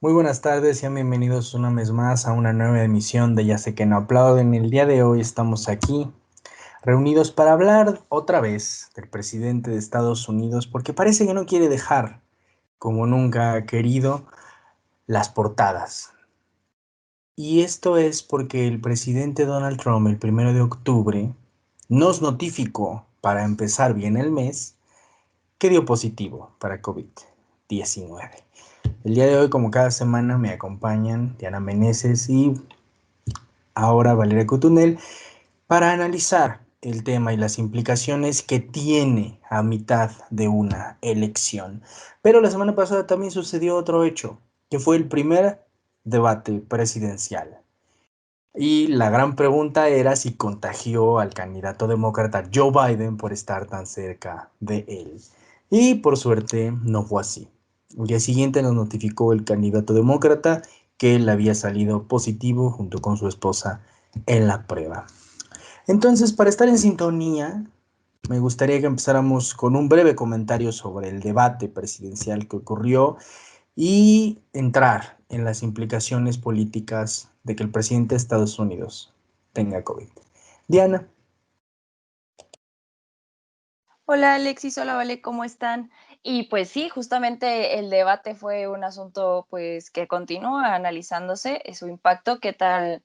Muy buenas tardes, sean bienvenidos una vez más a una nueva emisión de Ya sé que no aplauden. El día de hoy estamos aquí reunidos para hablar otra vez del presidente de Estados Unidos porque parece que no quiere dejar, como nunca ha querido, las portadas. Y esto es porque el presidente Donald Trump el 1 de octubre nos notificó, para empezar bien el mes, que dio positivo para COVID-19. El día de hoy, como cada semana, me acompañan Diana Meneses y ahora Valeria Cotunel para analizar el tema y las implicaciones que tiene a mitad de una elección. Pero la semana pasada también sucedió otro hecho, que fue el primer debate presidencial. Y la gran pregunta era si contagió al candidato demócrata Joe Biden por estar tan cerca de él. Y por suerte no fue así. El día siguiente nos notificó el candidato demócrata que él había salido positivo junto con su esposa en la prueba. Entonces, para estar en sintonía, me gustaría que empezáramos con un breve comentario sobre el debate presidencial que ocurrió y entrar en las implicaciones políticas de que el presidente de Estados Unidos tenga COVID. Diana. Hola Alexis, hola Vale, ¿cómo están? Y pues sí, justamente el debate fue un asunto pues que continúa analizándose, su impacto, qué tal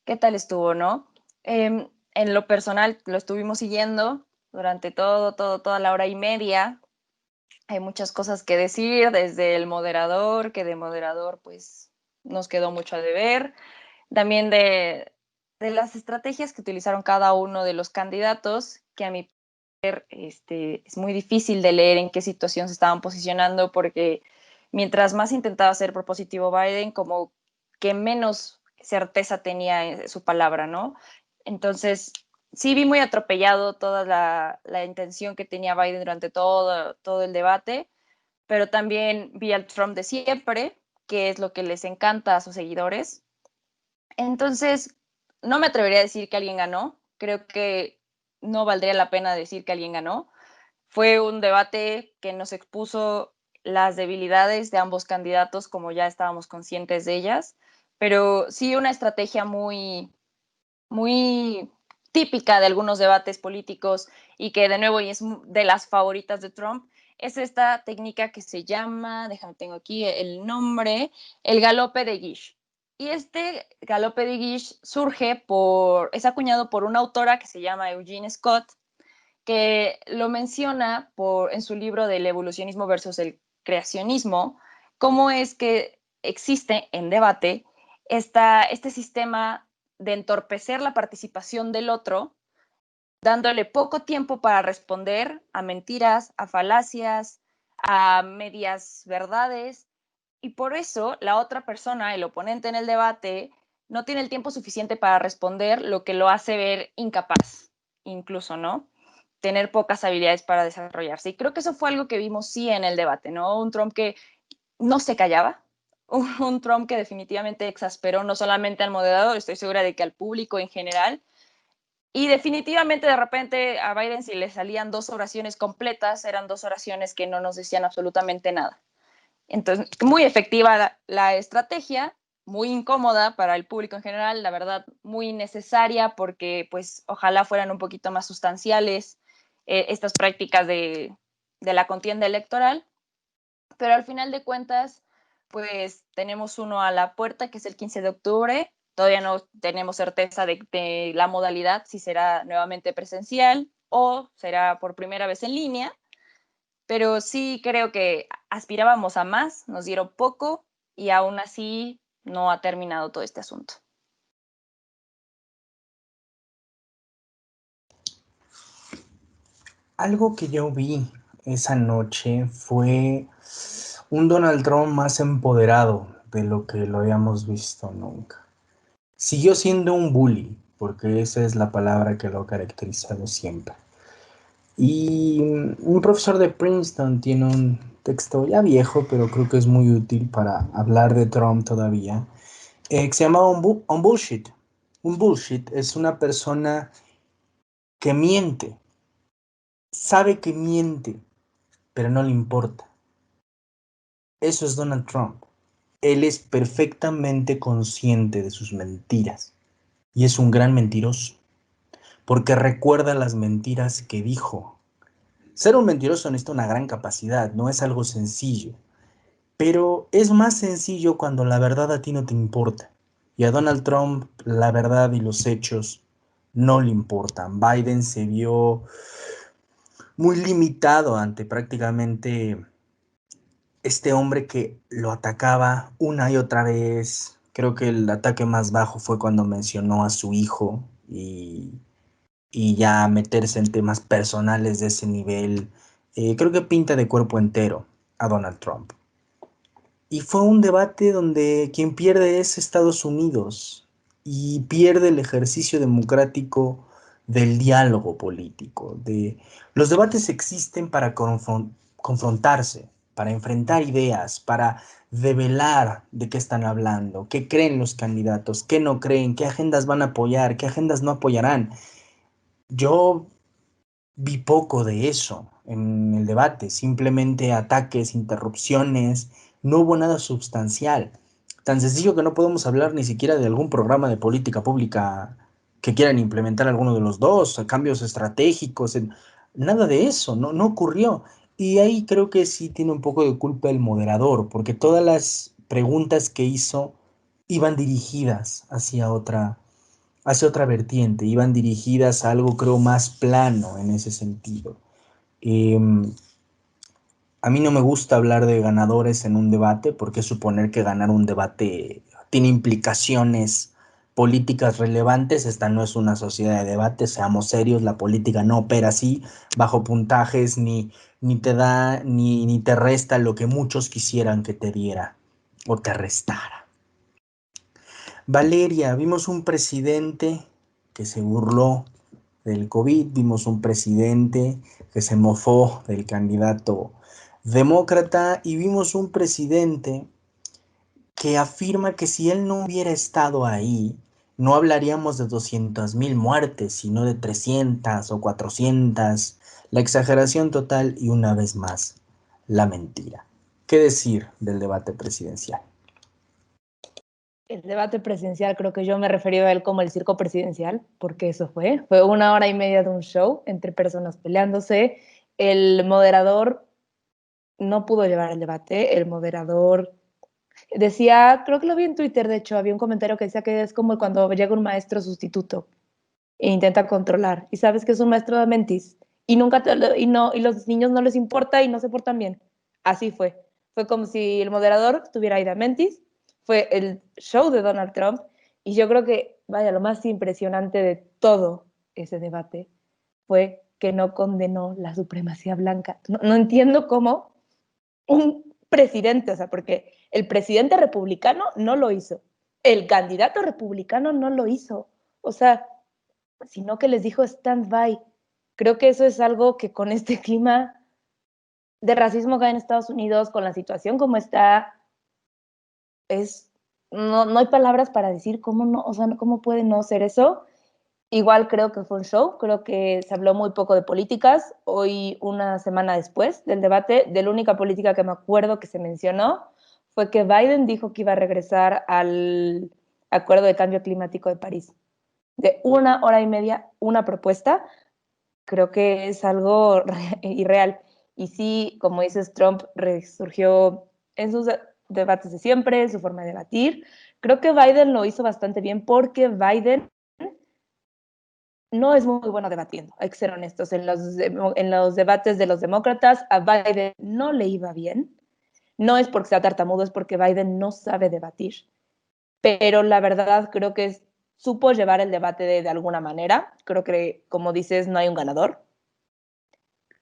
estuvo, ¿no? En lo personal lo estuvimos siguiendo durante toda la hora y media. Hay muchas cosas que decir, desde el moderador, que de moderador pues nos quedó mucho a deber, también de las estrategias que utilizaron cada uno de los candidatos, que a mi es muy difícil de leer en qué situación se estaban posicionando, porque mientras más intentaba ser propositivo Biden, como que menos certeza tenía en su palabra, ¿no? Entonces, sí vi muy atropellado toda la intención que tenía Biden durante todo el debate, pero también vi al Trump de siempre, que es lo que les encanta a sus seguidores. Entonces, no me atrevería a decir que alguien ganó. Creo que no valdría la pena decir que alguien ganó. Fue un debate que nos expuso las debilidades de ambos candidatos, como ya estábamos conscientes de ellas, pero sí una estrategia muy típica de algunos debates políticos y que de nuevo y es de las favoritas de Trump, es esta técnica que se llama, déjame, tengo aquí el nombre, el galope de Guiche. Y este galope de Guiche es acuñado por una autora que se llama Eugene Scott, que lo menciona en su libro del evolucionismo versus el creacionismo, cómo es que existe en debate este sistema de entorpecer la participación del otro, dándole poco tiempo para responder a mentiras, a falacias, a medias verdades, y por eso la otra persona, el oponente en el debate, no tiene el tiempo suficiente para responder, lo que lo hace ver incapaz, incluso, ¿no? Tener pocas habilidades para desarrollarse. Y creo que eso fue algo que vimos sí en el debate, ¿no? Un Trump que no se callaba, un Trump que definitivamente exasperó no solamente al moderador, estoy segura de que al público en general, y definitivamente de repente a Biden si le salían dos oraciones completas, eran dos oraciones que no nos decían absolutamente nada. Entonces, muy efectiva la estrategia, muy incómoda para el público en general, la verdad, muy necesaria porque pues ojalá fueran un poquito más sustanciales estas prácticas de la contienda electoral, pero al final de cuentas, pues tenemos uno a la puerta, que es el 15 de octubre, todavía no tenemos certeza de la modalidad, si será nuevamente presencial o será por primera vez en línea, pero sí creo que aspirábamos a más, nos dieron poco y aún así no ha terminado todo este asunto. Algo que yo vi esa noche fue un Donald Trump más empoderado de lo que lo habíamos visto nunca. Siguió siendo un bully, porque esa es la palabra que lo ha caracterizado siempre. Y un profesor de Princeton tiene un texto ya viejo, pero creo que es muy útil para hablar de Trump todavía, que se llama un bullshit. Un bullshit es una persona que miente, sabe que miente, pero no le importa. Eso es Donald Trump. Él es perfectamente consciente de sus mentiras y es un gran mentiroso, porque recuerda las mentiras que dijo. Ser un mentiroso necesita una gran capacidad, no es algo sencillo, pero es más sencillo cuando la verdad a ti no te importa. Y a Donald Trump la verdad y los hechos no le importan. Biden se vio muy limitado ante prácticamente este hombre que lo atacaba una y otra vez. Creo que el ataque más bajo fue cuando mencionó a su hijo y ya meterse en temas personales de ese nivel. Creo que pinta de cuerpo entero a Donald Trump. Y fue un debate donde quien pierde es Estados Unidos y pierde el ejercicio democrático del diálogo político. Los debates existen para confrontarse, para enfrentar ideas, para develar de qué están hablando, qué creen los candidatos, qué no creen, qué agendas van a apoyar, qué agendas no apoyarán. Yo vi poco de eso en el debate, simplemente ataques, interrupciones, no hubo nada sustancial. Tan sencillo que no podemos hablar ni siquiera de algún programa de política pública que quieran implementar alguno de los dos, cambios estratégicos, nada de eso, no ocurrió. Y ahí creo que sí tiene un poco de culpa el moderador, porque todas las preguntas que hizo iban dirigidas hacia otra vertiente, iban dirigidas a algo creo más plano en ese sentido. Eh, a mí no me gusta hablar de ganadores en un debate porque suponer que ganar un debate tiene implicaciones políticas relevantes. Esta no es una sociedad de debate, seamos serios, la política no opera así, bajo puntajes, ni te da ni te resta lo que muchos quisieran que te diera o te restara. Valeria, vimos un presidente que se burló del COVID, vimos un presidente que se mofó del candidato demócrata y vimos un presidente que afirma que si él no hubiera estado ahí, no hablaríamos de 200,000 muertes, sino de 300 o 400, la exageración total y una vez más, la mentira. ¿Qué decir del debate presidencial? El debate presidencial, creo que yo me refería a él como el circo presidencial, porque eso fue 1 hora y media de un show entre personas peleándose. El moderador no pudo llevar el debate, el moderador decía, creo que lo vi en Twitter, de hecho, había un comentario que decía que es como cuando llega un maestro sustituto e intenta controlar, y sabes que es un maestro de mentis, y nunca y los niños no les importa y no se portan bien. Así fue como si el moderador tuviera ahí de mentis, fue el show de Donald Trump, y yo creo que, vaya, lo más impresionante de todo ese debate fue que no condenó la supremacía blanca. No entiendo cómo un presidente, o sea, porque el presidente republicano no lo hizo, el candidato republicano no lo hizo, o sea, sino que les dijo stand by. Creo que eso es algo que con este clima de racismo que hay en Estados Unidos, con la situación como está, es, no hay palabras para decir cómo no, o sea, cómo puede no ser eso. Igual creo que fue un show, creo que se habló muy poco de políticas. Hoy, una semana después del debate, de la única política que me acuerdo que se mencionó fue que Biden dijo que iba a regresar al Acuerdo de Cambio Climático de París. De 1 hora y media, una propuesta, creo que es algo irreal. Y sí, como dices, Trump resurgió en sus debates de siempre, en su forma de debatir. Creo que Biden lo hizo bastante bien porque Biden no es muy bueno debatiendo, hay que ser honestos. En los debates de los demócratas, a Biden no le iba bien. No es porque sea tartamudo, es porque Biden no sabe debatir. Pero la verdad creo que supo llevar el debate de alguna manera. Creo que, como dices, no hay un ganador.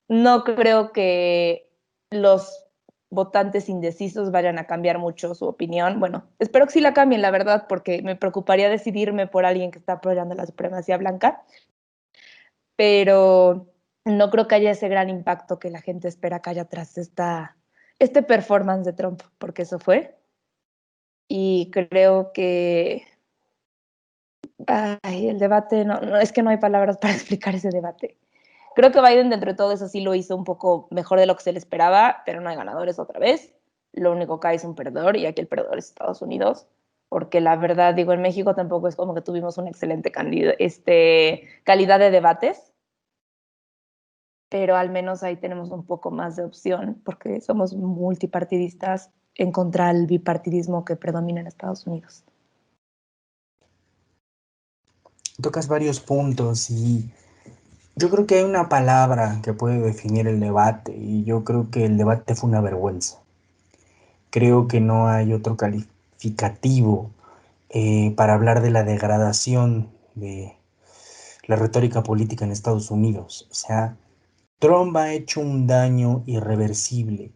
No creo que los votantes indecisos vayan a cambiar mucho su opinión. Bueno, espero que sí la cambien, la verdad, porque me preocuparía decidirme por alguien que está apoyando la supremacía blanca, pero no creo que haya ese gran impacto que la gente espera que haya tras este performance de Trump, porque eso fue. Y creo que el debate, es que no hay palabras para explicar ese debate. Creo que Biden, dentro de todo eso, sí lo hizo un poco mejor de lo que se le esperaba, pero no hay ganadores otra vez. lo único que hay es un perdedor y aquí el perdedor es Estados Unidos, porque la verdad, digo, en México tampoco es como que tuvimos una excelente calidad de debates, pero al menos ahí tenemos un poco más de opción porque somos multipartidistas en contra del bipartidismo que predomina en Estados Unidos. Tocas varios puntos y yo creo que hay una palabra que puede definir el debate y yo creo que el debate fue una vergüenza. Creo que no hay otro calificativo para hablar de la degradación de la retórica política en Estados Unidos. O sea, Trump ha hecho un daño irreversible.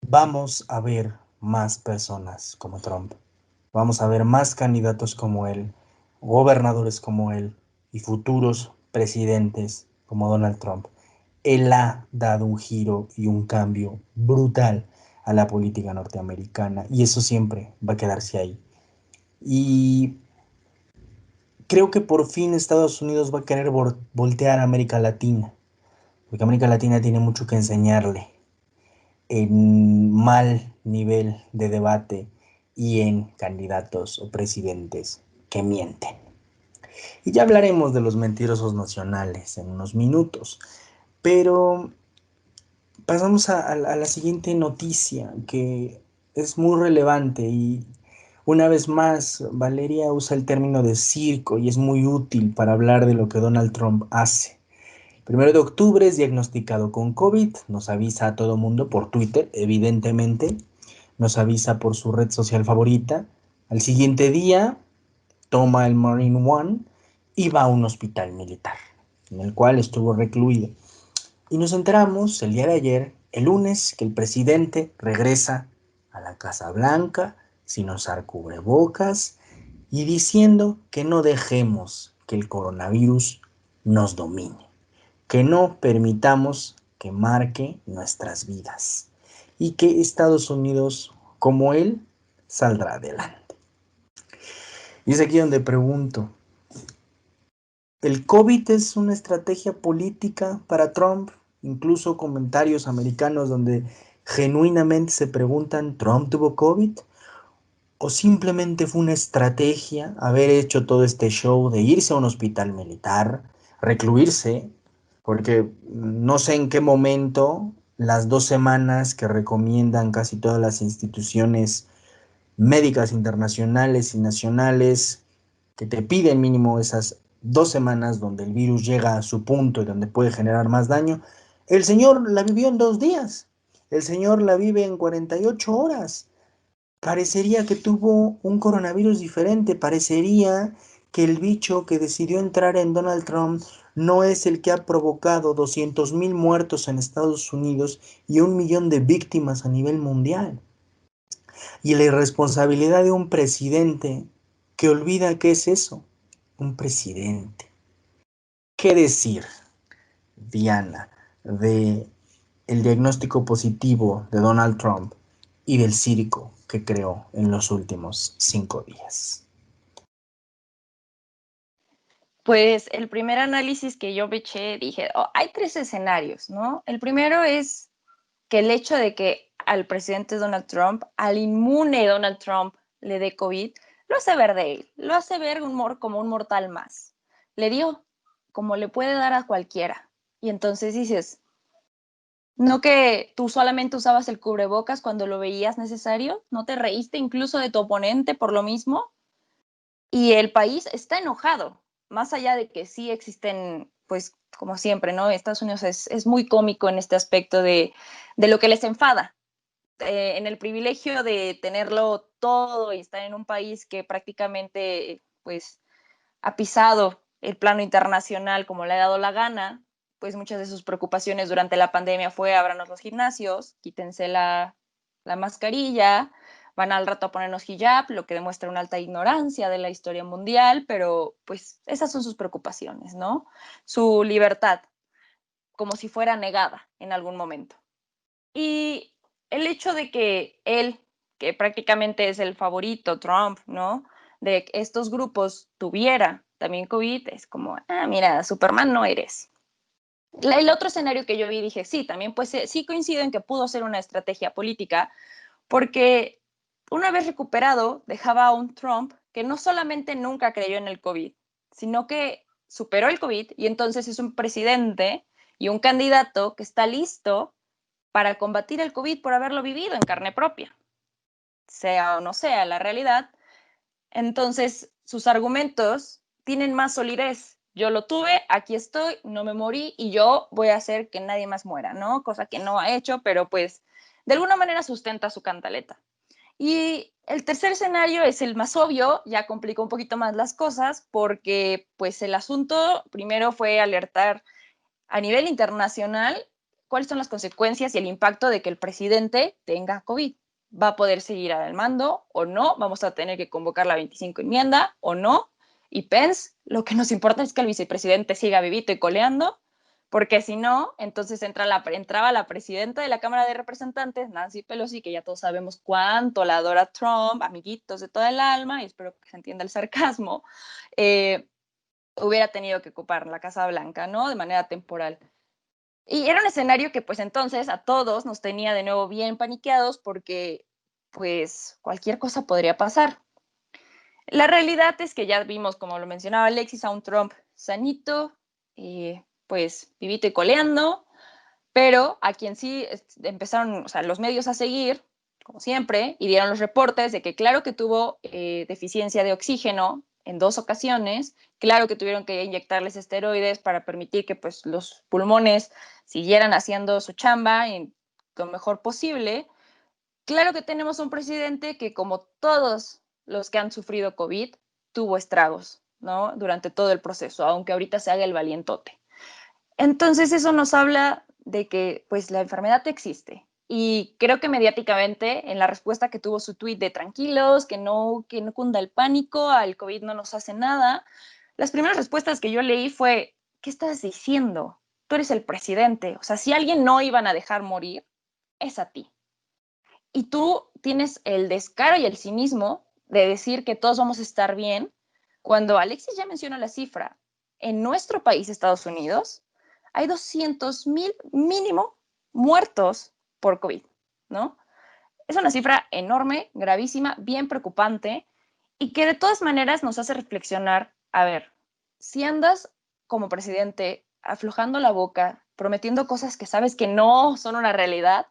Vamos a ver más personas como Trump. Vamos a ver más candidatos como él, gobernadores como él y futuros presidentes como Donald Trump. Él ha dado un giro y un cambio brutal a la política norteamericana y eso siempre va a quedarse ahí. Y creo que por fin Estados Unidos va a querer voltear a América Latina, porque América Latina tiene mucho que enseñarle en mal nivel de debate y en candidatos o presidentes que mienten. Y ya hablaremos de los mentirosos nacionales en unos minutos, pero pasamos a la siguiente noticia que es muy relevante y una vez más Valeria usa el término de circo y es muy útil para hablar de lo que Donald Trump hace. Primero de octubre es diagnosticado con COVID, nos avisa a todo mundo por Twitter, evidentemente, nos avisa por su red social favorita. Al siguiente día toma el Marine One y va a un hospital militar, en el cual estuvo recluido. Y nos enteramos el día de ayer, el lunes, que el presidente regresa a la Casa Blanca sin usar cubrebocas y diciendo que no dejemos que el coronavirus nos domine, que no permitamos que marque nuestras vidas y que Estados Unidos, como él, saldrá adelante. Y es aquí donde pregunto, ¿el COVID es una estrategia política para Trump? Incluso comentarios americanos donde genuinamente se preguntan, ¿Trump tuvo COVID? ¿O simplemente fue una estrategia haber hecho todo este show de irse a un hospital militar, recluirse? Porque no sé en qué momento las 2 semanas que recomiendan casi todas las instituciones médicas internacionales y nacionales, que te piden mínimo esas 2 semanas donde el virus llega a su punto y donde puede generar más daño, el señor la vivió en 2 días, el señor la vive en 48 horas. Parecería que tuvo un coronavirus diferente, parecería que el bicho que decidió entrar en Donald Trump no es el que ha provocado 200,000 muertos en Estados Unidos y 1 millón de víctimas a nivel mundial. Y la irresponsabilidad de un presidente que olvida qué es eso, un presidente. ¿Qué decir, Diana, de el diagnóstico positivo de Donald Trump y del circo que creó en los últimos 5 días? Pues el primer análisis que yo me eché, dije, oh, hay 3 escenarios, ¿no? El primero es que el hecho de que al presidente Donald Trump, al inmune Donald Trump, le dé COVID, lo hace ver débil, lo hace ver como un mortal más. Le dio, como le puede dar a cualquiera. Y entonces dices, no que tú solamente usabas el cubrebocas cuando lo veías necesario, no te reíste incluso de tu oponente por lo mismo, y el país está enojado, más allá de que sí existen, pues como siempre, ¿no? Estados Unidos es muy cómico en este aspecto de lo que les enfada, en el privilegio de tenerlo todo y estar en un país que prácticamente, pues, ha pisado el plano internacional como le ha dado la gana, pues muchas de sus preocupaciones durante la pandemia fue ábranos los gimnasios, quítense la mascarilla, van al rato a ponernos hijab, lo que demuestra una alta ignorancia de la historia mundial, pero pues esas son sus preocupaciones, ¿no? Su libertad, como si fuera negada en algún momento. Y el hecho de que él, que prácticamente es el favorito, Trump, ¿no? De que estos grupos tuviera también COVID, es como, ah, mira, Superman no eres. El otro escenario que yo vi, dije, sí, también pues sí coincido en que pudo ser una estrategia política, porque una vez recuperado, dejaba a un Trump que no solamente nunca creyó en el COVID, sino que superó el COVID y entonces es un presidente y un candidato que está listo para combatir el COVID por haberlo vivido en carne propia, sea o no sea la realidad. Entonces, sus argumentos tienen más solidez. Yo lo tuve, aquí estoy, no me morí y yo voy a hacer que nadie más muera, ¿no? Cosa que no ha hecho, pero pues de alguna manera sustenta su cantaleta. Y el tercer escenario es el más obvio, ya complicó un poquito más las cosas porque pues el asunto primero fue alertar a nivel internacional cuáles son las consecuencias y el impacto de que el presidente tenga COVID. ¿Va a poder seguir al mando o no? ¿Vamos a tener que convocar la 25 enmienda o no? Y Pence, lo que nos importa es que el vicepresidente siga vivito y coleando, porque si no, entonces entraba la presidenta de la Cámara de Representantes, Nancy Pelosi, que ya todos sabemos cuánto la adora Trump, amiguitos de toda el alma, y espero que se entienda el sarcasmo, hubiera tenido que ocupar la Casa Blanca, ¿no? De manera temporal. Y era un escenario que pues entonces a todos nos tenía de nuevo bien paniqueados porque pues cualquier cosa podría pasar. La realidad es que ya vimos, como lo mencionaba Alexis, a un Trump sanito, pues vivito y coleando, pero a quien sí empezaron, o sea, los medios a seguir, como siempre, y dieron los reportes de que claro que tuvo deficiencia de oxígeno en 2 ocasiones, claro que tuvieron que inyectarles esteroides para permitir que pues, los pulmones siguieran haciendo su chamba lo mejor posible. Claro que tenemos un presidente que, como todos los que han sufrido COVID, tuvo estragos, ¿no? Durante todo el proceso, aunque ahorita se haga el valientote. Entonces eso nos habla de que pues la enfermedad existe y creo que mediáticamente en la respuesta que tuvo su tweet de tranquilos, que no cunda el pánico, al COVID no nos hace nada, las primeras respuestas que yo leí fue, ¿qué estás diciendo? Tú eres el presidente, o sea, si alguien no iban a dejar morir, es a ti. Y tú tienes el descaro y el cinismo de decir que todos vamos a estar bien, cuando Alexis ya mencionó la cifra, en nuestro país, Estados Unidos, hay 200,000 mínimo muertos por COVID, ¿no? Es una cifra enorme, gravísima, bien preocupante y que de todas maneras nos hace reflexionar, a ver, si andas como presidente aflojando la boca, prometiendo cosas que sabes que no son una realidad,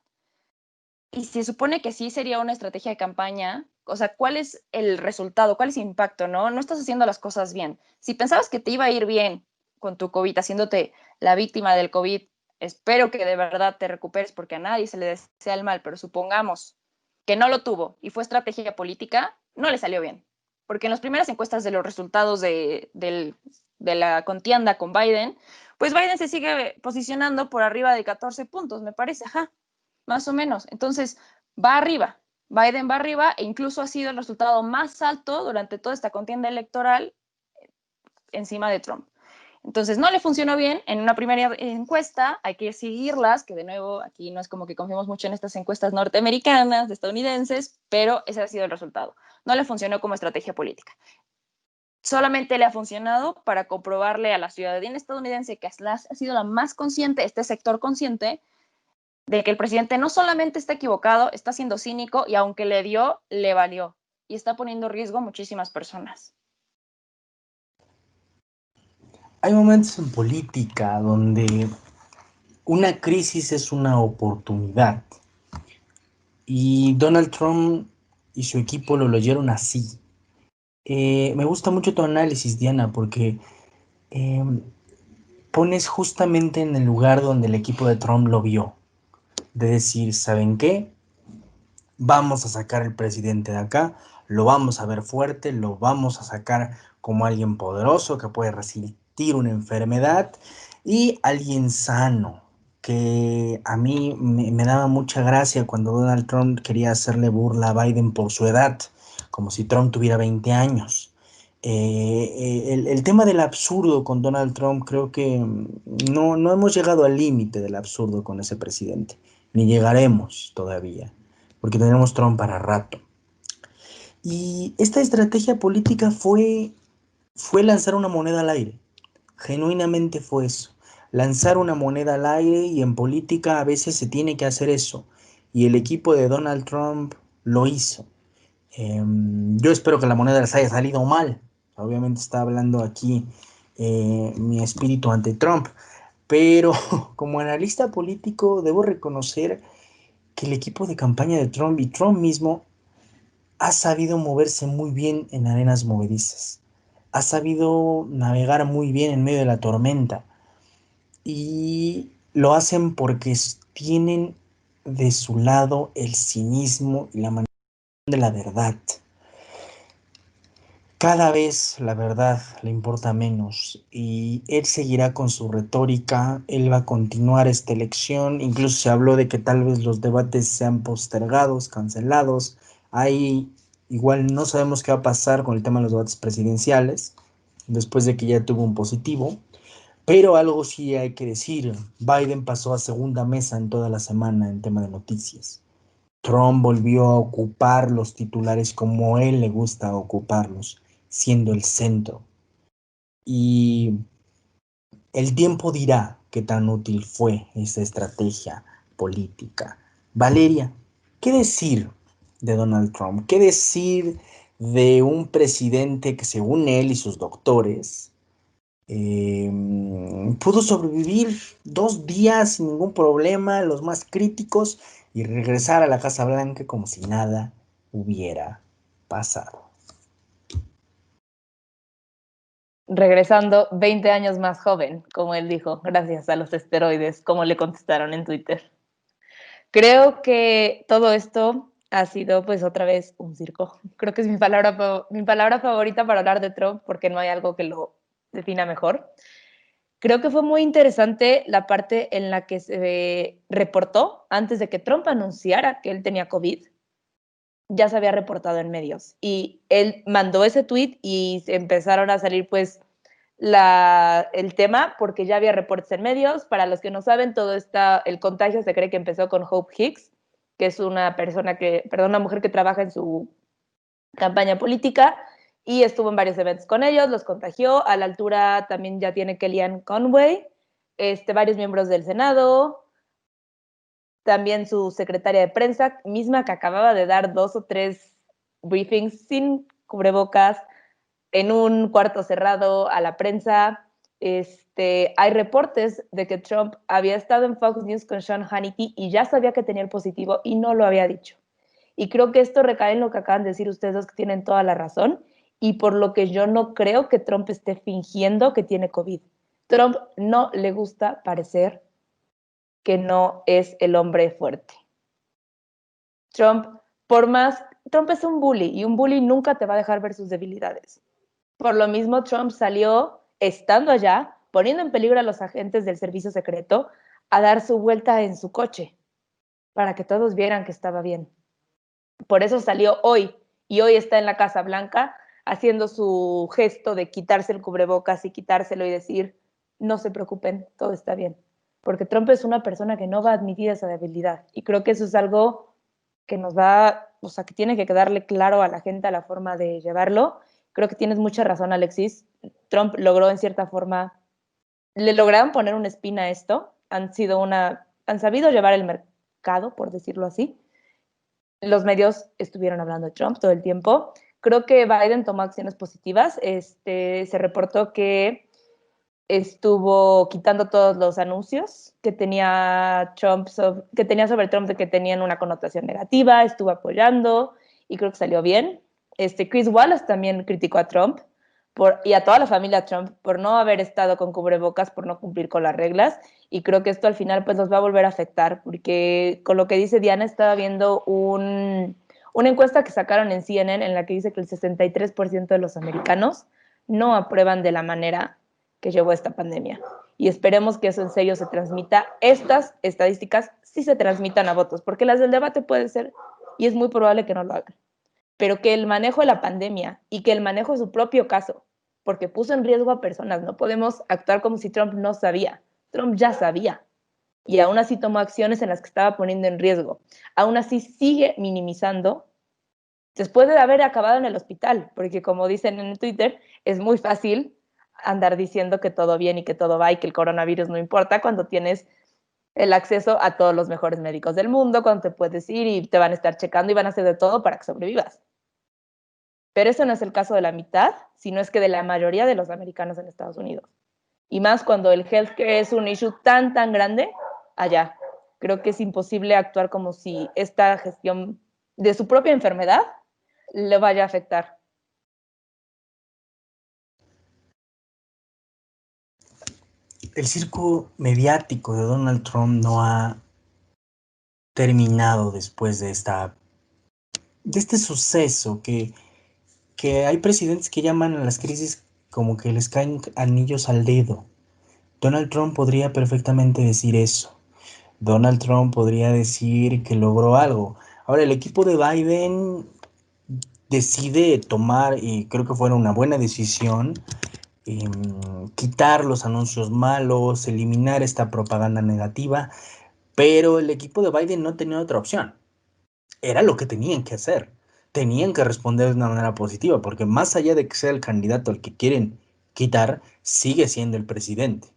y se supone que sí sería una estrategia de campaña, o sea, ¿cuál es el resultado? ¿Cuál es el impacto? No, no estás haciendo las cosas bien. Si pensabas que te iba a ir bien con tu COVID, haciéndote la víctima del COVID, espero que de verdad te recuperes porque a nadie se le desea el mal, pero supongamos que no lo tuvo y fue estrategia política, no le salió bien. Porque en las primeras encuestas de los resultados de la contienda con Biden, pues Biden se sigue posicionando por arriba de 14 puntos, me parece, ajá, más o menos. Entonces, va arriba, Biden va arriba e incluso ha sido el resultado más alto durante toda esta contienda electoral encima de Trump. Entonces, no le funcionó bien en una primera encuesta, hay que seguirlas, que de nuevo aquí no es como que confiemos mucho en estas encuestas norteamericanas, estadounidenses, pero ese ha sido el resultado. No le funcionó como estrategia política. Solamente le ha funcionado para comprobarle a la ciudadanía estadounidense que ha sido la más consciente, este sector consciente, de que el presidente no solamente está equivocado, está siendo cínico y aunque le dio, le valió y está poniendo en riesgo a muchísimas personas. Hay momentos en política donde una crisis es una oportunidad y Donald Trump y su equipo lo leyeron así. Me gusta mucho tu análisis, Diana, porque eh, pones justamente en el lugar donde el equipo de Trump lo vio, de decir, ¿saben qué? Vamos a sacar al presidente de acá, lo vamos a ver fuerte, lo vamos a sacar como alguien poderoso que puede resistir una enfermedad y alguien sano, que a mí me daba mucha gracia cuando Donald Trump quería hacerle burla a Biden por su edad, como si Trump tuviera 20 años. El tema del absurdo con Donald Trump, creo que no hemos llegado al límite del absurdo con ese presidente, ni llegaremos todavía porque tenemos Trump para rato. Y esta estrategia política fue lanzar una moneda al aire. Genuinamente fue eso. lanzar una moneda al aire y en política a veces se tiene que hacer eso. Y el equipo de Donald Trump lo hizo. Yo espero que la moneda les haya salido mal. Obviamente está hablando aquí mi espíritu ante Trump. Pero como analista político debo reconocer que el equipo de campaña de Trump y Trump mismo ha sabido moverse muy bien en arenas movedizas. Ha sabido navegar muy bien en medio de la tormenta. Y lo hacen porque tienen de su lado el cinismo y la manera de la verdad. Cada vez la verdad le importa menos y él seguirá con su retórica, él va a continuar esta elección, incluso se habló de que tal vez los debates sean postergados, cancelados, ahí igual no sabemos qué va a pasar con el tema de los debates presidenciales, después de que ya tuvo un positivo, pero algo sí hay que decir, Biden pasó a segunda mesa en toda la semana en tema de noticias. Trump volvió a ocupar los titulares como él le gusta ocuparlos, siendo el centro. Y el tiempo dirá qué tan útil fue esa estrategia política. Valeria, ¿qué decir de Donald Trump? ¿Qué decir de un presidente que según él y sus doctores eh, pudo sobrevivir 2 días sin ningún problema, los más críticos, y regresar a la Casa Blanca como si nada hubiera pasado? Regresando 20 años más joven, como él dijo, gracias a los esteroides, como le contestaron en Twitter. Creo que todo esto ha sido, pues, otra vez un circo. Creo que es mi palabra favorita para hablar de Trump, porque no hay algo que lo defina mejor. Creo que fue muy interesante la parte en la que se reportó antes de que Trump anunciara que él tenía COVID. Ya se había reportado en medios y él mandó ese tweet y empezaron a salir pues el tema porque ya había reportes en medios. Para los que no saben, el contagio se cree que empezó con Hope Hicks, que es una mujer que trabaja en su campaña política y estuvo en varios eventos con ellos, los contagió. A la altura también ya tiene Kellyanne Conway, varios miembros del Senado, también su secretaria de prensa, misma que acababa de dar 2 o 3 briefings sin cubrebocas, en un cuarto cerrado a la prensa. Hay reportes de que Trump había estado en Fox News con Sean Hannity y ya sabía que tenía el positivo y no lo había dicho. Y creo que esto recae en lo que acaban de decir ustedes dos, que tienen toda la razón, y por lo que yo no creo que Trump esté fingiendo que tiene COVID. Trump no le gusta parecer que no es el hombre fuerte. Trump, Trump es un bully y un bully nunca te va a dejar ver sus debilidades. Por lo mismo, Trump salió, estando allá, poniendo en peligro a los agentes del servicio secreto, a dar su vuelta en su coche, para que todos vieran que estaba bien. Por eso salió hoy, y hoy está en la Casa Blanca haciendo su gesto de quitarse el cubrebocas y quitárselo y decir, no se preocupen, todo está bien. Porque Trump es una persona que no va a admitir esa debilidad. Y creo que eso es algo que que tiene que quedarle claro a la gente a la forma de llevarlo. Creo que tienes mucha razón, Alexis. Trump logró en cierta forma, le lograron poner una espina a esto. Han sabido llevar el mercado, por decirlo así. Los medios estuvieron hablando de Trump todo el tiempo. Creo que Biden tomó acciones positivas. Se reportó que estuvo quitando todos los anuncios que tenía que tenía sobre Trump, de que tenían una connotación negativa, estuvo apoyando y creo que salió bien. Chris Wallace también criticó a Trump y a toda la familia Trump por no haber estado con cubrebocas, por no cumplir con las reglas, y creo que esto al final pues nos va a volver a afectar, porque con lo que dice Diana, estaba viendo una encuesta que sacaron en CNN en la que dice que el 63% de los americanos no aprueban de la manera que llevó esta pandemia. Y esperemos que eso en serio se transmita. Estas estadísticas sí se transmitan a votos, porque las del debate puede ser, y es muy probable que no lo hagan. Pero que el manejo de la pandemia y que el manejo de su propio caso, porque puso en riesgo a personas, no podemos actuar como si Trump no sabía. Trump ya sabía. Y aún así tomó acciones en las que estaba poniendo en riesgo. Aún así sigue minimizando después de haber acabado en el hospital, porque como dicen en Twitter, es muy fácil andar diciendo que todo bien y que todo va y que el coronavirus no importa cuando tienes el acceso a todos los mejores médicos del mundo, cuando te puedes ir y te van a estar checando y van a hacer de todo para que sobrevivas. Pero eso no es el caso de la mitad, sino es que de la mayoría de los americanos en Estados Unidos. Y más cuando el healthcare es un issue tan, tan grande allá. Creo que es imposible actuar como si esta gestión de su propia enfermedad le vaya a afectar. El circo mediático de Donald Trump no ha terminado después de este suceso que hay presidentes que llaman a las crisis como que les caen anillos al dedo. Donald Trump podría perfectamente decir eso. Donald Trump podría decir que logró algo. Ahora, el equipo de Biden decide tomar, y creo que fue una buena decisión, quitar los anuncios malos, eliminar esta propaganda negativa, pero el equipo de Biden no tenía otra opción. Era lo que tenían que hacer. Tenían que responder de una manera positiva, porque más allá de que sea el candidato al que quieren quitar, sigue siendo el presidente.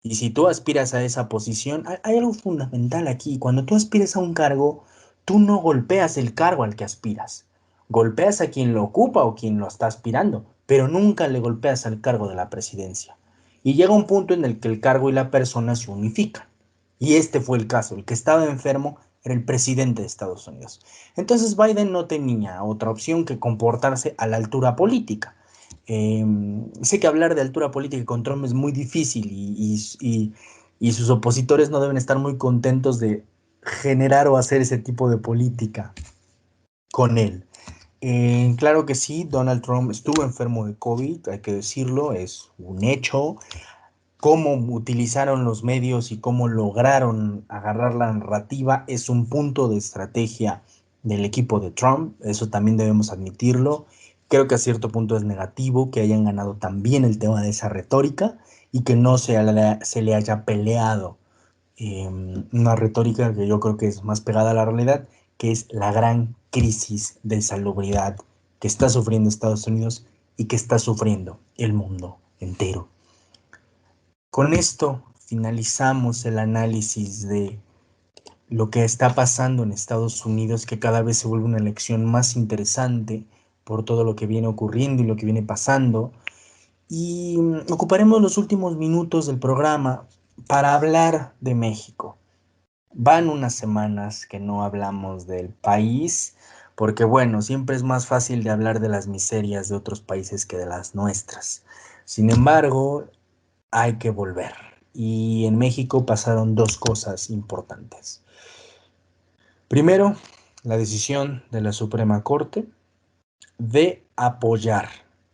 Y si tú aspiras a esa posición, hay algo fundamental aquí. Cuando tú aspiras a un cargo, tú no golpeas el cargo al que aspiras. Golpeas a quien lo ocupa o quien lo está aspirando, pero nunca le golpeas al cargo de la presidencia. Y llega un punto en el que el cargo y la persona se unifican. Y este fue el caso. El que estaba enfermo era el presidente de Estados Unidos. Entonces Biden no tenía otra opción que comportarse a la altura política. Sé que hablar de altura política con Trump es muy difícil y sus opositores no deben estar muy contentos de generar o hacer ese tipo de política con él. Claro que sí, Donald Trump estuvo enfermo de COVID, hay que decirlo, es un hecho. Cómo utilizaron los medios y cómo lograron agarrar la narrativa es un punto de estrategia del equipo de Trump, eso también debemos admitirlo. Creo que a cierto punto es negativo que hayan ganado también el tema de esa retórica y que no se le haya peleado una retórica que yo creo que es más pegada a la realidad, que es la gran crisis de salubridad que está sufriendo Estados Unidos y que está sufriendo el mundo entero. Con esto finalizamos el análisis de lo que está pasando en Estados Unidos, que cada vez se vuelve una elección más interesante por todo lo que viene ocurriendo y lo que viene pasando. Y ocuparemos los últimos minutos del programa para hablar de México. Van unas semanas que no hablamos del país, porque bueno, siempre es más fácil de hablar de las miserias de otros países que de las nuestras. Sin embargo, hay que volver. Y en México pasaron dos cosas importantes. Primero, la decisión de la Suprema Corte de apoyar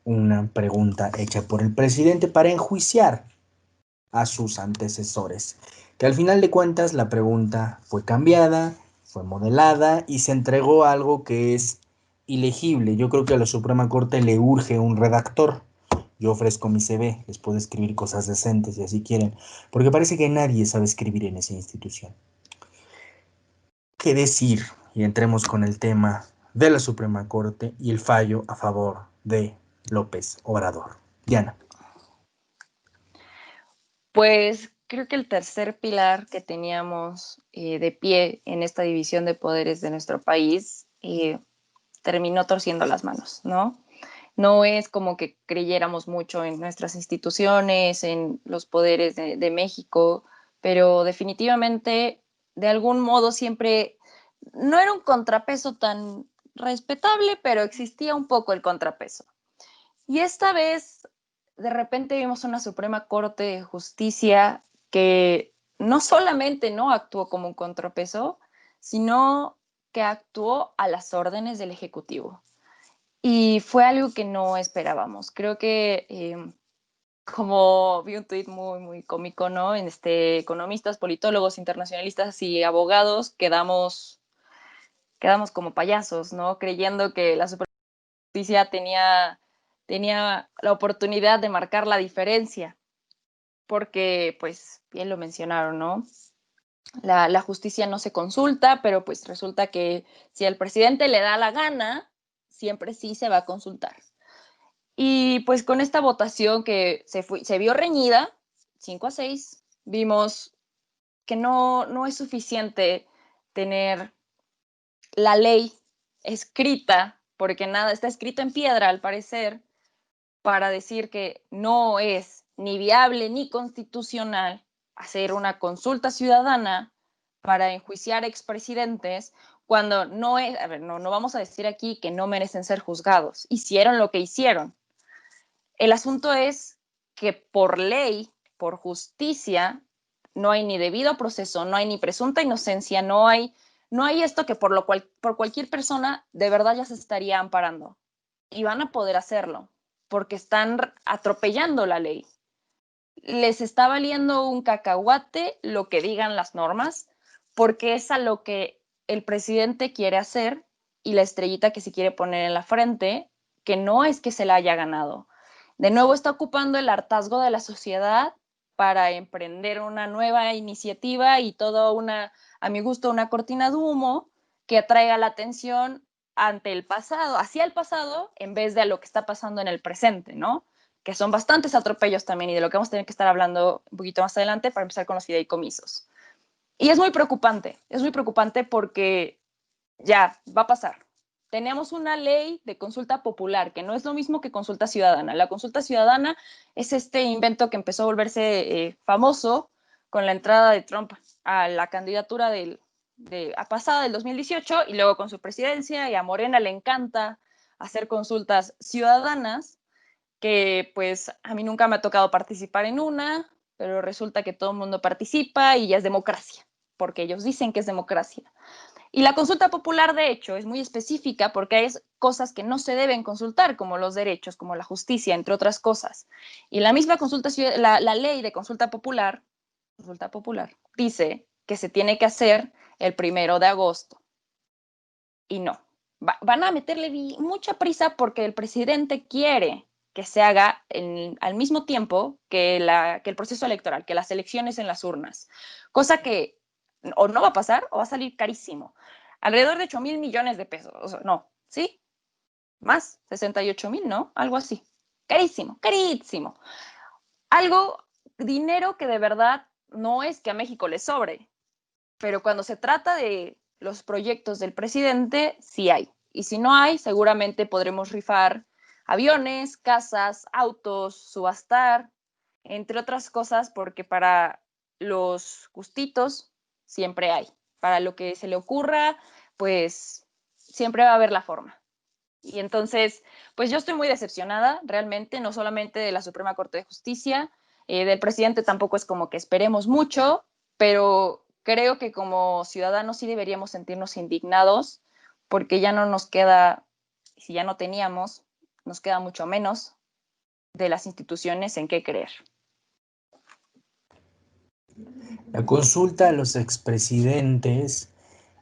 una pregunta hecha por el presidente para enjuiciar a sus antecesores. Que al final de cuentas la pregunta fue cambiada, fue modelada y se entregó algo que es ilegible. Yo creo que a la Suprema Corte le urge un redactor. Yo ofrezco mi CV, les puedo escribir cosas decentes si así quieren, porque parece que nadie sabe escribir en esa institución. ¿Qué decir? Y entremos con el tema de la Suprema Corte y el fallo a favor de López Obrador. Diana. Pues creo que el tercer pilar que teníamos de pie en esta división de poderes de nuestro país terminó torciendo las manos, ¿no? No es como que creyéramos mucho en nuestras instituciones, en los poderes de México, pero definitivamente, de algún modo, siempre no era un contrapeso tan respetable, pero existía un poco el contrapeso. Y esta vez, de repente, vimos una Suprema Corte de Justicia que no solamente no actuó como un contrapeso, sino que actuó a las órdenes del Ejecutivo. Y fue algo que no esperábamos. Creo que, como vi un tuit muy, muy cómico, ¿no? En economistas, politólogos, internacionalistas y abogados quedamos como payasos, ¿no? Creyendo que la Suprema Justicia tenía la oportunidad de marcar la diferencia, porque, pues, bien lo mencionaron, ¿no? La justicia no se consulta, pero pues resulta que si al presidente le da la gana, siempre sí se va a consultar. Y pues con esta votación que se vio reñida, 5-6, vimos que no es suficiente tener la ley escrita, porque nada está escrito en piedra al parecer, para decir que no es ni viable ni constitucional hacer una consulta ciudadana para enjuiciar expresidentes cuando no es, a ver, no vamos a decir aquí que no merecen ser juzgados, hicieron lo que hicieron. El asunto es que por ley, por justicia, no hay ni debido proceso, no hay ni presunta inocencia, no hay esto que por cualquier persona de verdad ya se estaría amparando. Y van a poder hacerlo, porque están atropellando la ley. Les está valiendo un cacahuate lo que digan las normas, porque es a lo que el presidente quiere hacer y la estrellita que se quiere poner en la frente, que no es que se la haya ganado. De nuevo está ocupando el hartazgo de la sociedad para emprender una nueva iniciativa y todo a mi gusto, una cortina de humo que atraiga la atención ante el pasado, hacia el pasado, en vez de a lo que está pasando en el presente, ¿no? Que son bastantes atropellos también y de lo que vamos a tener que estar hablando un poquito más adelante para empezar con los fideicomisos. Y es muy preocupante porque ya va a pasar. Tenemos una ley de consulta popular, que no es lo mismo que consulta ciudadana. La consulta ciudadana es este invento que empezó a volverse famoso con la entrada de Trump a la candidatura pasada del 2018 y luego con su presidencia, y a Morena le encanta hacer consultas ciudadanas, que pues a mí nunca me ha tocado participar en una, pero resulta que todo el mundo participa y ya es democracia, porque ellos dicen que es democracia. Y la consulta popular, de hecho, es muy específica porque hay cosas que no se deben consultar, como los derechos, como la justicia, entre otras cosas. Y la misma la ley de consulta popular dice que se tiene que hacer el 1 de agosto. Y no. Van a meterle mucha prisa porque el presidente quiere que se haga al mismo tiempo que el proceso electoral, que las elecciones en las urnas. Cosa que o no va a pasar o va a salir carísimo. Alrededor de 8,000 millones de pesos. O sea, no, ¿sí? Más, 68,000, ¿no? Algo así. Carísimo, carísimo. Dinero que de verdad no es que a México le sobre, pero cuando se trata de los proyectos del presidente, sí hay. Y si no hay, seguramente podremos rifar aviones, casas, autos, subastar, entre otras cosas, porque para los gustitos siempre hay. Para lo que se le ocurra, pues siempre va a haber la forma. Y entonces, pues yo estoy muy decepcionada, realmente, no solamente de la Suprema Corte de Justicia, del presidente tampoco es como que esperemos mucho, pero creo que como ciudadanos sí deberíamos sentirnos indignados, porque ya no nos queda, si ya no teníamos, nos queda mucho menos de las instituciones en qué creer. La consulta a los expresidentes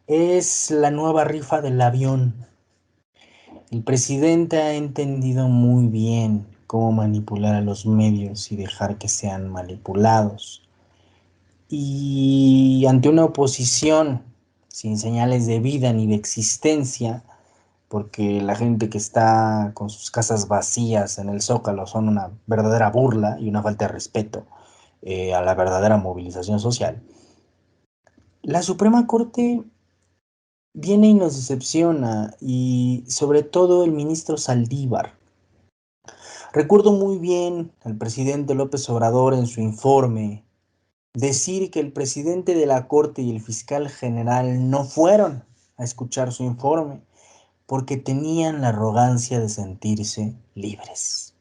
es la nueva rifa del avión. El presidente ha entendido muy bien cómo manipular a los medios y dejar que sean manipulados. Y ante una oposición sin señales de vida ni de existencia, porque la gente que está con sus casas vacías en el Zócalo son una verdadera burla y una falta de respeto a la verdadera movilización social, la Suprema Corte viene y nos decepciona, y sobre todo el ministro Saldívar. Recuerdo muy bien al presidente López Obrador en su informe decir que el presidente de la Corte y el fiscal general no fueron a escuchar su informe porque tenían la arrogancia de sentirse libres.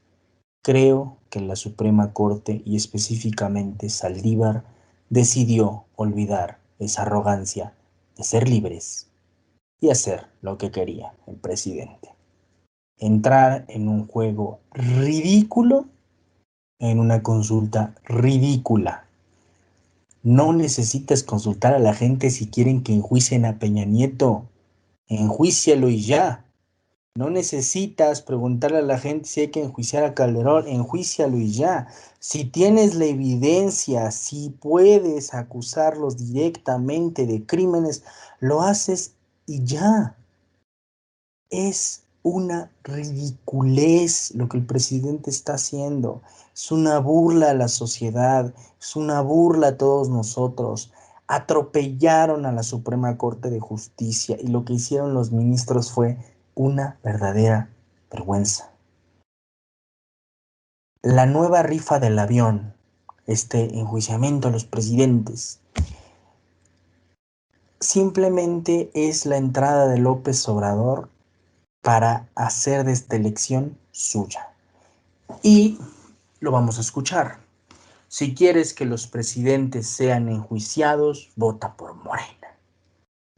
Creo que la Suprema Corte, y específicamente Saldívar, decidió olvidar esa arrogancia de ser libres y hacer lo que quería el presidente. Entrar en un juego ridículo, en una consulta ridícula. No necesitas consultar a la gente si quieren que enjuicien a Peña Nieto. Enjuícialo y ya. No necesitas preguntarle a la gente si hay que enjuiciar a Calderón. Enjuícialo y ya. Si tienes la evidencia, si puedes acusarlos directamente de crímenes, lo haces y ya. Es una ridiculez lo que el presidente está haciendo. Es una burla a la sociedad, es una burla a todos nosotros. Atropellaron a la Suprema Corte de Justicia y lo que hicieron los ministros fue una verdadera vergüenza. La nueva rifa del avión, este enjuiciamiento a los presidentes, simplemente es la entrada de López Obrador para hacer de esta elección suya. Y lo vamos a escuchar. Si quieres que los presidentes sean enjuiciados, vota por Morena.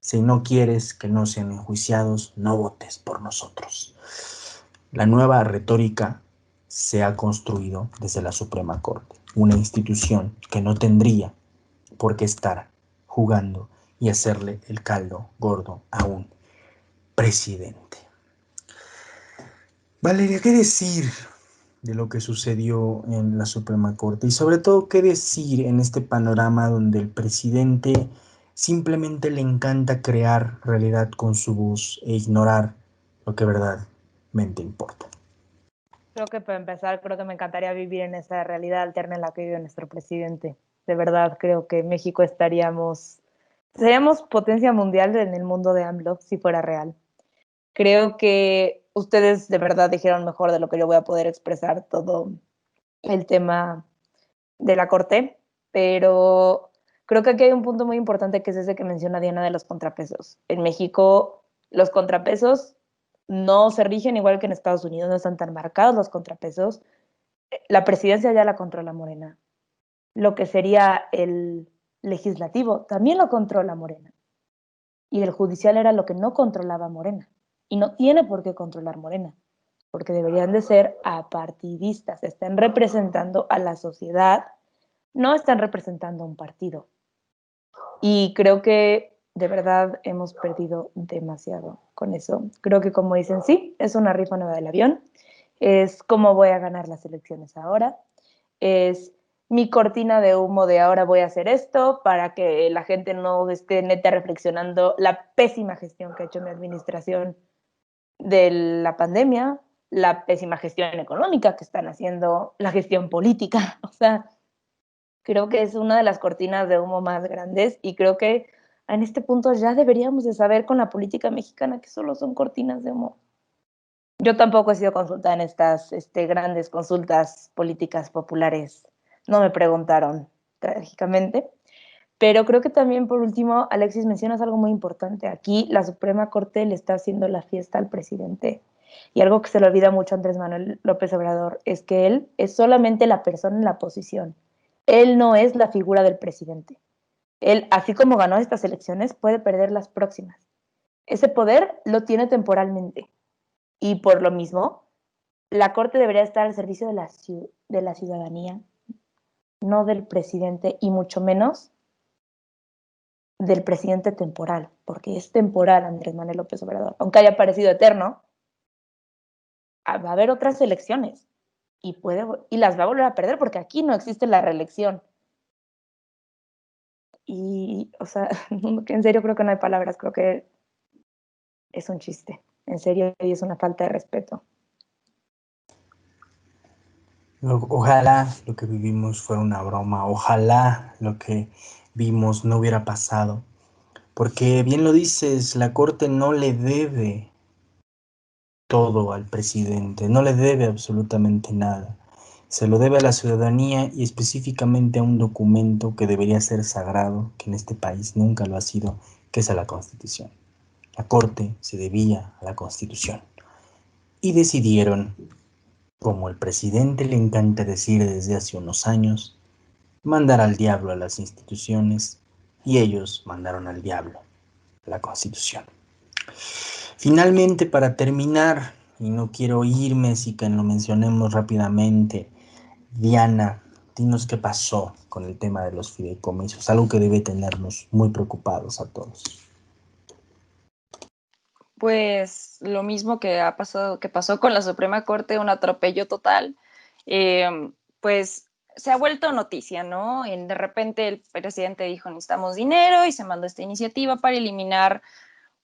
Si no quieres que no sean enjuiciados, no votes por nosotros. La nueva retórica se ha construido desde la Suprema Corte, una institución que no tendría por qué estar jugando y hacerle el caldo gordo a un presidente. Valeria, ¿qué decir de lo que sucedió en la Suprema Corte? Y sobre todo, ¿qué decir en este panorama donde el presidente simplemente le encanta crear realidad con su voz e ignorar lo que verdaderamente importa? Creo que para empezar, creo que me encantaría vivir en esa realidad alterna en la que vive nuestro presidente. De verdad, creo que México seríamos potencia mundial en el mundo de AMLO si fuera real. Creo que ustedes de verdad dijeron mejor de lo que yo voy a poder expresar todo el tema de la Corte, pero creo que aquí hay un punto muy importante que es ese que menciona Diana de los contrapesos. En México, los contrapesos no se rigen igual que en Estados Unidos, no están tan marcados los contrapesos. La presidencia ya la controla Morena. Lo que sería el legislativo también lo controla Morena. Y el judicial era lo que no controlaba Morena. Y no tiene por qué controlar Morena, porque deberían de ser apartidistas, están representando a la sociedad, no están representando a un partido. Y creo que de verdad hemos perdido demasiado con eso. Creo que como dicen, sí, es una rifa nueva del avión, es cómo voy a ganar las elecciones ahora, es mi cortina de humo de ahora voy a hacer esto para que la gente no esté neta reflexionando la pésima gestión que ha hecho mi administración de la pandemia, la pésima gestión económica que están haciendo, la gestión política. O sea, creo que es una de las cortinas de humo más grandes y creo que en este punto ya deberíamos de saber con la política mexicana que solo son cortinas de humo. Yo tampoco he sido consultada en estas grandes consultas políticas populares. No me preguntaron, trágicamente. Pero creo que también, por último, Alexis, mencionas algo muy importante. Aquí la Suprema Corte le está haciendo la fiesta al presidente. Y algo que se le olvida mucho a Andrés Manuel López Obrador es que él es solamente la persona en la posición. Él no es la figura del presidente. Él, así como ganó estas elecciones, puede perder las próximas. Ese poder lo tiene temporalmente. Y por lo mismo, la Corte debería estar al servicio de la ciudadanía, no del presidente y mucho menos del presidente temporal, porque es temporal Andrés Manuel López Obrador. Aunque haya parecido eterno, va a haber otras elecciones y las va a volver a perder porque aquí no existe la reelección. Y, o sea, en serio creo que no hay palabras, creo que es un chiste, en serio, y es una falta de respeto. Ojalá lo que vivimos fuera una broma, ojalá lo que vimos no hubiera pasado, porque bien lo dices, la Corte no le debe todo al presidente, no le debe absolutamente nada. Se lo debe a la ciudadanía y específicamente a un documento que debería ser sagrado, que en este país nunca lo ha sido, que es a la Constitución. La Corte se debía a la Constitución. Y decidieron, como el presidente le encanta decir desde hace unos años, mandar al diablo a las instituciones y ellos mandaron al diablo a la Constitución. Finalmente, para terminar, y no quiero irme, así que lo mencionemos rápidamente, Diana, dinos qué pasó con el tema de los fideicomisos, algo que debe tenernos muy preocupados a todos. Pues lo mismo que pasó con la Suprema Corte, un atropello total. Pues se ha vuelto noticia, ¿no? De repente el presidente dijo necesitamos dinero y se mandó esta iniciativa para eliminar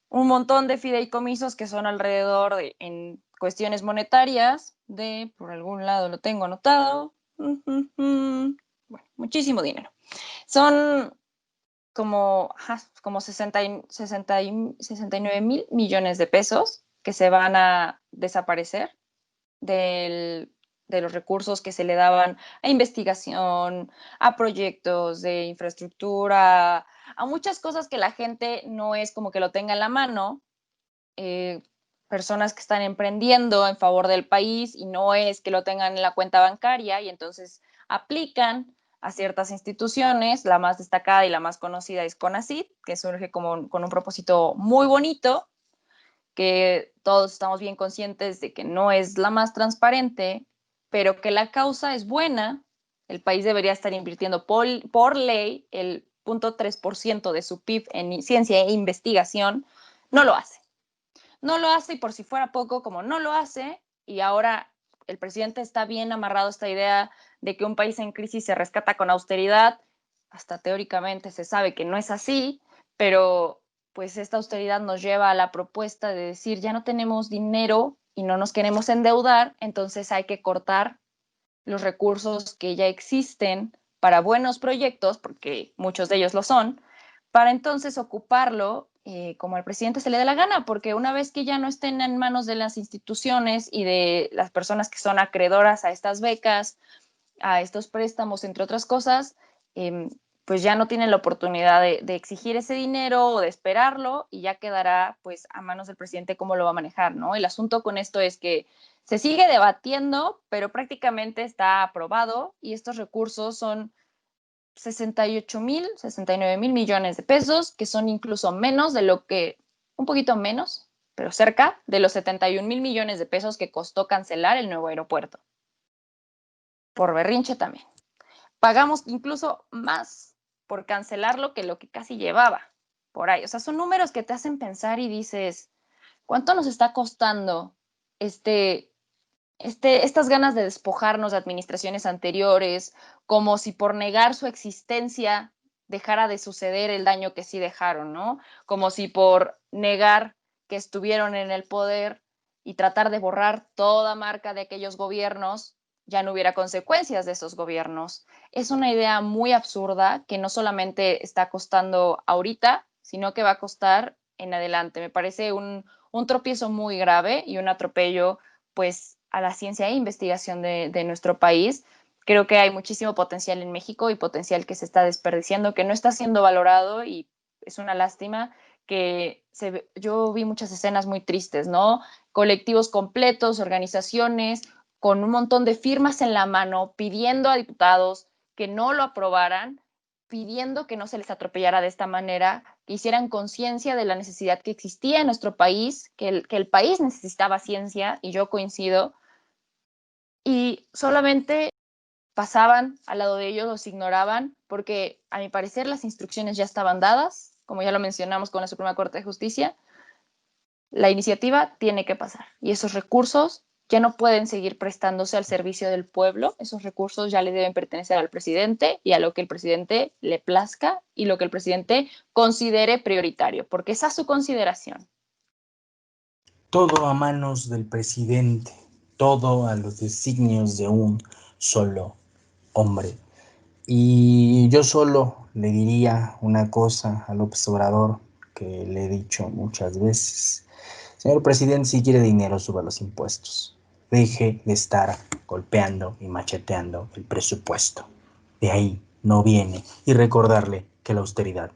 un montón de fideicomisos que son alrededor en cuestiones monetarias por algún lado lo tengo anotado, bueno, muchísimo dinero. Son como 69 mil millones de pesos que se van a desaparecer de los recursos que se le daban a investigación, a proyectos de infraestructura, a muchas cosas que la gente no es como que lo tenga en la mano, personas que están emprendiendo en favor del país y no es que lo tengan en la cuenta bancaria y entonces aplican a ciertas instituciones. La más destacada y la más conocida es CONACYT, que surge como con un propósito muy bonito, que todos estamos bien conscientes de que no es la más transparente, pero que la causa es buena. El país debería estar invirtiendo por ley el 0.3% de su PIB en ciencia e investigación. No lo hace. No lo hace y por si fuera poco, como no lo hace, y ahora el presidente está bien amarrado a esta idea de que un país en crisis se rescata con austeridad, hasta teóricamente se sabe que no es así, pero pues esta austeridad nos lleva a la propuesta de decir ya no tenemos dinero y no nos queremos endeudar, entonces hay que cortar los recursos que ya existen para buenos proyectos, porque muchos de ellos lo son, para entonces ocuparlo como al presidente se le dé la gana, porque una vez que ya no estén en manos de las instituciones y de las personas que son acreedoras a estas becas, a estos préstamos, entre otras cosas, pues ya no tienen la oportunidad de exigir ese dinero o de esperarlo y ya quedará pues a manos del presidente cómo lo va a manejar, ¿no? El asunto con esto es que se sigue debatiendo, pero prácticamente está aprobado y estos recursos son 69 mil millones de pesos, que son incluso menos de lo que, un poquito menos, pero cerca de los 71 mil millones de pesos que costó cancelar el nuevo aeropuerto. Por berrinche también. Pagamos incluso más por cancelarlo que lo que casi llevaba por ahí. O sea, son números que te hacen pensar y dices, ¿cuánto nos está costando estas ganas de despojarnos de administraciones anteriores, como si por negar su existencia dejara de suceder el daño que sí dejaron, ¿no? Como si por negar que estuvieron en el poder y tratar de borrar toda marca de aquellos gobiernos, ya no hubiera consecuencias de esos gobiernos. Es una idea muy absurda que no solamente está costando ahorita, sino que va a costar en adelante. Me parece un tropiezo muy grave y un atropello, pues, a la ciencia e investigación de nuestro país. Creo que hay muchísimo potencial en México y potencial que se está desperdiciando, que no está siendo valorado y es una lástima que yo vi muchas escenas muy tristes, ¿no? Colectivos completos, organizaciones con un montón de firmas en la mano pidiendo a diputados que no lo aprobaran, pidiendo que no se les atropellara de esta manera, que hicieran conciencia de la necesidad que existía en nuestro país, que el país necesitaba ciencia, y yo coincido, y solamente pasaban al lado de ellos, los ignoraban, porque a mi parecer las instrucciones ya estaban dadas, como ya lo mencionamos con la Suprema Corte de Justicia. La iniciativa tiene que pasar y esos recursos ya no pueden seguir prestándose al servicio del pueblo. Esos recursos ya le deben pertenecer al presidente y a lo que el presidente le plazca y lo que el presidente considere prioritario, porque esa es su consideración. Todo a manos del presidente, todo a los designios de un solo hombre. Y yo solo le diría una cosa a López Obrador que le he dicho muchas veces. Señor presidente, si quiere dinero, suba los impuestos. Deje de estar golpeando y macheteando el presupuesto. De ahí no viene. Y recordarle que la austeridad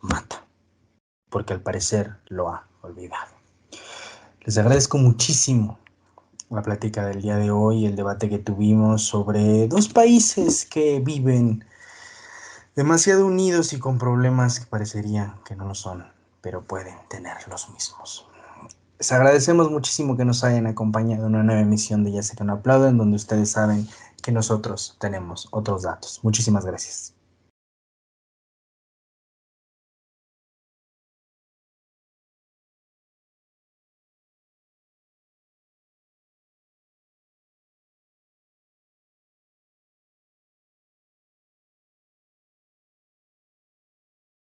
mata, porque al parecer lo ha olvidado. Les agradezco muchísimo la plática del día de hoy, el debate que tuvimos sobre dos países que viven demasiado unidos y con problemas que parecería que no lo son, pero pueden tener los mismos. Les agradecemos muchísimo que nos hayan acompañado en una nueva emisión de Ya sé que no aplaudo, en donde ustedes saben que nosotros tenemos otros datos. Muchísimas gracias.